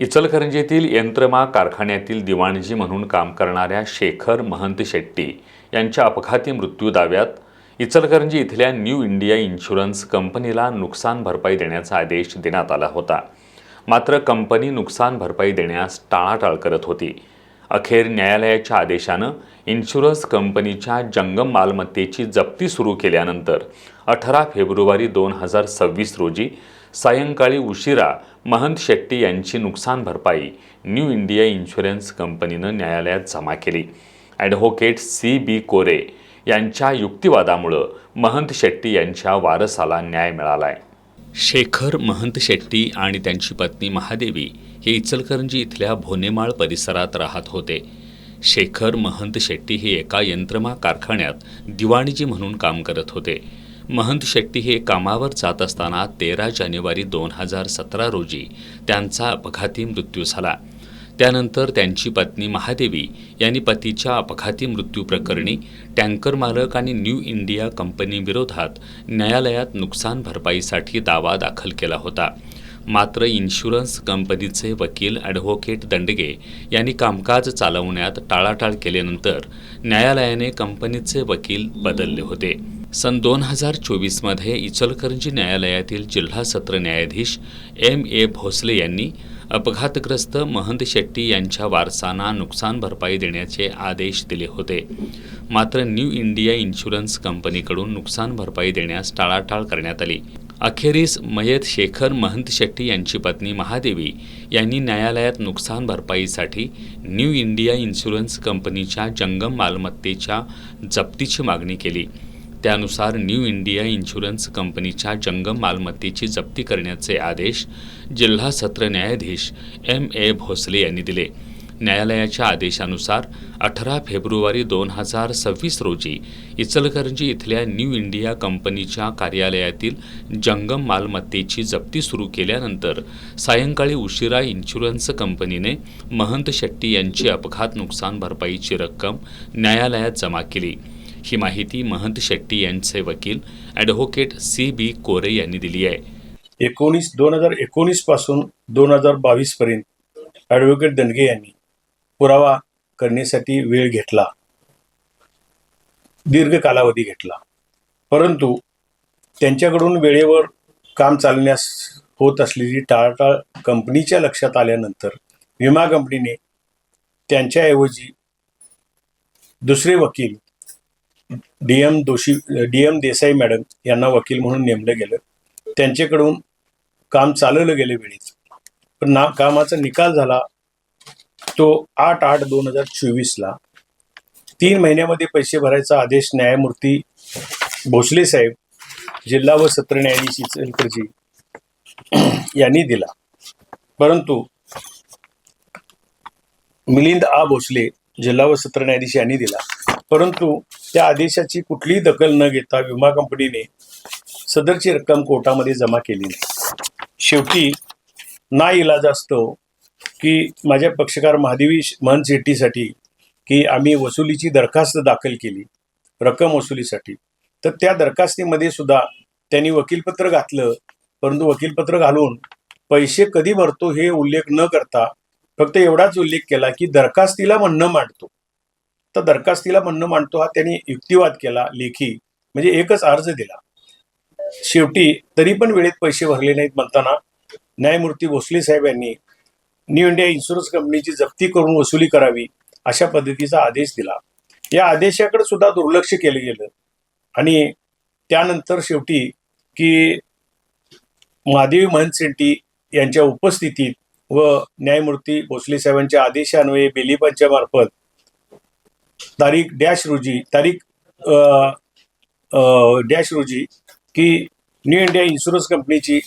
इचलकरंजीतील यंत्रमाग कारखान्यातील दिवाणजी म्हणून काम करणाऱ्या शेखर महंत शेट्टी यांच्या अपघाती मृत्यू दाव्यात इचलकरंजी इथल्या न्यू इंडिया इन्शुरन्स कंपनीला नुकसान भरपाई देण्याचा आदेश देण्यात आला होता. मात्र कंपनी नुकसान भरपाई देण्यास टाळाटाळ करत होती. अखेर न्यायालयाच्या आदेशानं इन्शुरन्स कंपनीच्या जंगम मालमत्तेची जप्ती सुरू केल्यानंतर 18 फेब्रुवारी 2026 रोजी सायंकाळी उशिरा महंत शेट्टी यांची नुकसान भरपाई न्यू इंडिया इन्शुरन्स कंपनीनं न्यायालयात जमा केली. Advocate C.B. कोरे यांच्या युक्तिवादामुळं महंत शेट्टी यांच्या वारसाला न्याय मिळालाय. शेखर महंत शेट्टी आणि त्यांची पत्नी महादेवी हे इचलकरंजी इथल्या भोनेमाळ परिसरात राहत होते. शेखर महंत शेट्टी हे एका यंत्रमाग कारखान्यात दिवाणजी म्हणून काम करत होते. महंत शेट्टी हे कामावर जात असताना 13 जानेवारी 2017 रोजी त्यांचा अपघाती मृत्यू झाला. त्यानंतर त्यांची पत्नी महादेवी यांनी पतीच्या अपघाती मृत्यू प्रकरणी टँकर मालक आणि न्यू इंडिया कंपनीविरोधात न्यायालयात नुकसान भरपाईसाठी दावा दाखल केला होता. मात्र इन्शुरन्स कंपनीचे वकील ॲडव्होकेट दंडगे यांनी कामकाज चालवण्यात टाळाटाळ केल्यानंतर न्यायालयाने कंपनीचे वकील बदलले होते. सन 2024 मध्ये इचलकरंजी न्यायालयातील जिल्हा सत्र न्यायाधीश M.A. भोसले यांनी अपघातग्रस्त महंत शेट्टी यांच्या वारसांना नुकसान भरपाई देण्याचे आदेश दिले होते. मात्र न्यू इंडिया इन्शुरन्स कंपनीकडून नुकसान भरपाई देण्यास टाळाटाळ करण्यात आली. अखेरीस मयत शेखर महंत शेट्टी यांची पत्नी महादेवी यांनी न्यायालयात नुकसान भरपाईसाठी न्यू इंडिया इन्शुरन्स कंपनीच्या जंगम मालमत्तेच्या जप्तीची मागणी केली. त्यानुसार न्यू इंडिया इन्शुरन्स कंपनीच्या जंगम मालमत्तेची जप्ती करण्याचे आदेश जिल्हा सत्र न्यायाधीश M.A. भोसले यांनी दिले. न्यायालयाच्या आदेशानुसार 18 फेब्रुवारी 2026 रोजी इचलकरंजी इथल्या न्यू इंडिया कंपनीच्या कार्यालयातील जंगम मालमत्तेची जप्ती सुरू केल्यानंतर सायंकाळी उशिरा इन्शुरन्स कंपनीने महंत शेट्टी यांची अपघात नुकसान भरपाईची रक्कम न्यायालयात जमा केली. ही माहिती महंत शेट्टी यांचे वकील ॲडव्होकेट C.B. कोरे यांनी दिली आहे. 2019 पासून 2022 पर्यंत ॲडव्होकेट दंडगे यांनी पुरावा करण्यासाठी वेळ घेतला, दीर्घ कालावधी घेतला. परंतु त्यांच्याकडून वेळेवर काम चालण्यास होत असलेली टाळाटाळ कंपनीच्या लक्षात आल्यानंतर विमा कंपनीने त्यांच्याऐवजी दुसरे वकील DM देसाई मॅडम यांना वकील म्हणून नेमलं गेलं. त्यांच्याकडून काम चालवलं गेलं वेळेत. पण कामाचा निकाल झाला तो 8/8/2024 ला. 3 महिन्यामध्ये पैसे भरायचा आदेश न्यायमूर्ती भोसले साहेब, जिल्हा व सत्र न्यायाधीश इचलकरंजी यांनी दिला. परंतु मिलिंद भोसले, जिल्हा व सत्र न्यायाधीश यांनी दिला. परंतु त्या आदेशाची कुठलीही दखल न घेता विमा कंपनीने सदरची रक्कम कोर्टामध्ये जमा केली नाही. शेवटी नाइलाज असतो की माझ्या पक्षकार महादेवी महंत शेट्टीसाठी की आम्ही वसुलीची दरखास्त दाखल केली रक्कम वसुलीसाठी. तर त्या दरखास्तीमध्ये सुद्धा त्यांनी वकीलपत्र घातलं. परंतु वकीलपत्र घालून पैसे कधी भरतो हे उल्लेख न करता फक्त एवढाच उल्लेख केला की दरखास्तीला म्हणणं मांडतो. तर दरखास्तीला म्हणणं मांडतो हा त्यांनी युक्तिवाद केला लेखी, म्हणजे एकच अर्ज दिला. शेवटी तरी पण वेळेत पैसे भरले नाहीत म्हणताना न्यायमूर्ती भोसले साहेब यांनी न्यू इंडिया इन्शुरन्स कंपनीची जप्ती करून वसुली करावी अशा पद्धतीचा आदेश दिला. या आदेशाकडे सुद्धा दुर्लक्ष केलं गेलं आणि त्यानंतर शेवटी की महादेवी महंत शेट्टी यांच्या उपस्थितीत व न्यायमूर्ती भोसले साहेबांच्या आदेशान्वये बेलीपांच्या मार्फत तारीख डॅश रोजी की न्यू इंडिया इन्शुरन्स कंपनीची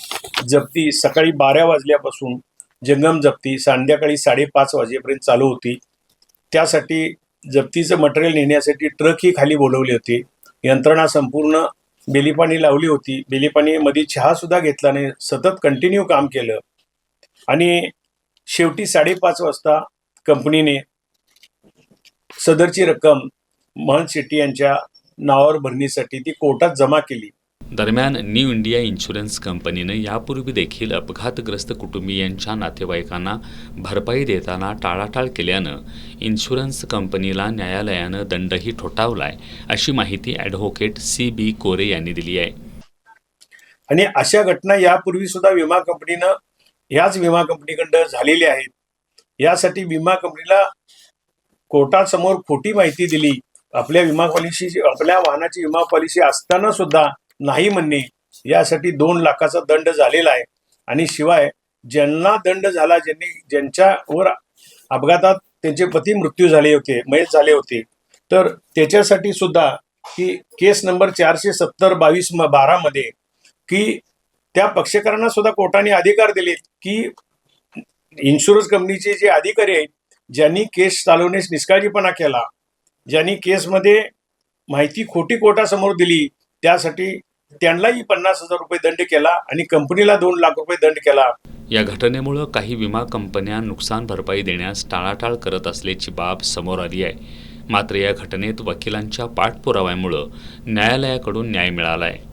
जप्ती सकाळी 12 वाजल्यापासून जंगम जप्ती संध्याकाळी 5:30 वाजेपर्यंत चालू होती. त्यासाठी जप्तीचं मटेरियल नेण्यासाठी ट्रकही खाली बोलवले होते. यंत्रणा संपूर्ण बेलीपाणी लावली होती. बेलीपाणीमध्ये चहा सुद्धा घेतला नाही, सतत कंटिन्यू काम केलं आणि शेवटी 5:30 वाजता कंपनीने सदरची रक्कम महंत शेट्टी यांच्या नावावर भरण्यासाठी ती कोर्टात जमा केली. दरम्यान न्यू इंडिया इन्शुरन्स कंपनीनं यापूर्वी देखील अपघातग्रस्त कुटुंबियांच्या नातेवाईकांना भरपाई देताना टाळाटाळ केल्यानं इन्शुरन्स कंपनीला न्यायालयानं दंडही ठोठावलाय, अशी माहिती ॲडव्होकेट CB कोरे यांनी दिली आहे. आणि अशा घटना यापूर्वी सुद्धा विमा कंपनीनं याच विमा कंपनीकडं झालेल्या आहेत. यासाठी विमा कंपनीला कोर्टासमोर खोटी माहिती दिली, आपल्या विमा पॉलिसी आपल्या वाहनाची विमा पॉलिसी असताना सुद्धा नाही म्हणणे, यासाठी 2 लाखाचा दंड झालेला आहे. आणि शिवाय ज्यांना दंड झाला, ज्यांच्यावर अपघातात त्यांचे पती मृत्यू झाले होते, मयत झाले होते, तर त्याच्यासाठी सुद्धा की केस नंबर 470/22/12 मध्ये की त्या पक्षकारांना सुद्धा कोर्टाने अधिकार दिलेत की इन्शुरन्स कंपनीचे जे अधिकारी आहेत, ज्यांनी केस चालवण्यास निष्काळजीपणा केला, ज्यांनी केसमध्ये माहिती खोटी कोर्टासमोर दिली, त्यासाठी त्यांनाही 50,000 रुपये दंड केला आणि कंपनीला 2 लाख रुपये दंड केला. या घटनेमुळं काही विमा कंपन्या नुकसान भरपाई देण्यास टाळाटाळ करत असल्याची बाब समोर आली आहे. मात्र या घटनेत वकिलांच्या पाठपुराव्यामुळं न्यायालयाकडून न्याय मिळाला आहे.